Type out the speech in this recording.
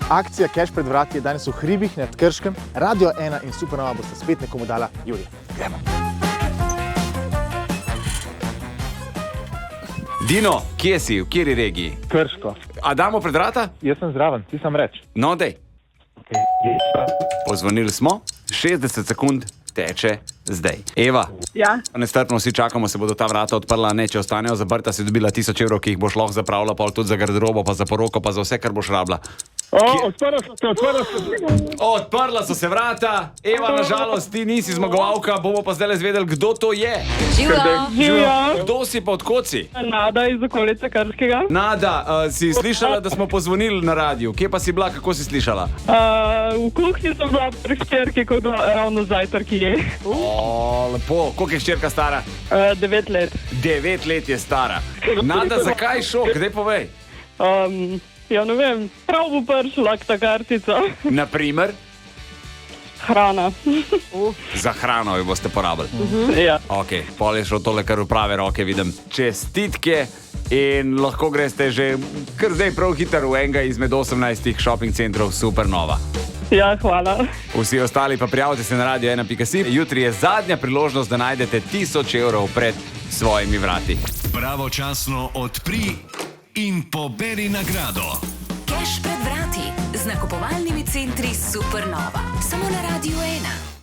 Akcija Cash pred vrati je danes v hribih nad Krškem. Radio 1 in Supernova bosta spet nekomu dala Julija. Gremo. Dino, kje si, v kateri regiji? Krško. A damo pred vrata? Jaz sem zraven, ti sam reč. No, dej. Pozvonili smo, 60 sekund teče zdaj. Eva, Ja, nestrpno vsi čakamo, se bodo ta vrata odprla, ne, če ostanejo zaprta, si dobila 1000 evrov, ki jih boš lahko zapravila, pol tudi za garderobo, pa za poroko, pa za vse, kar boš rabila. Odprla so. Odprla so se vrata, Eva, nažalost, ti nisi zmagovalka, bomo pa zdaj zvedeli, kdo to je. Živijo. Kdo si pa od kod si? Nada iz okolice Krškega. Nada, si slišala, da smo pozvonili na radiju? Kje pa si bila, kako si slišala? V kuhinji sem bila pri hčerki, ko ravno zajtrk je. O, lepo. Koliko je hčerka stara? 9 let. 9 let je stara. Nada, zakaj šok? Daj povej. Ja, ne vem, prav bo prišla ta kartica. Naprimer, Hrana. za hrano jo boste porabili. Ja. Ok, pol je šlo tole kar v prave roke, vidim. Čestitke in lahko greste že kar zdaj prav hitro v enega izmed 18 shopping centrov Supernova. Ja, hvala. Vsi ostali pa prijavite se na radio1.si. Jutri je zadnja priložnost, da najdete 1000 evrov pred svojimi vrati. Pravočasno odpri in poberi nagrado. Cash pred vrati z nakupovalnimi centri Supernova. Samo na Radio 1.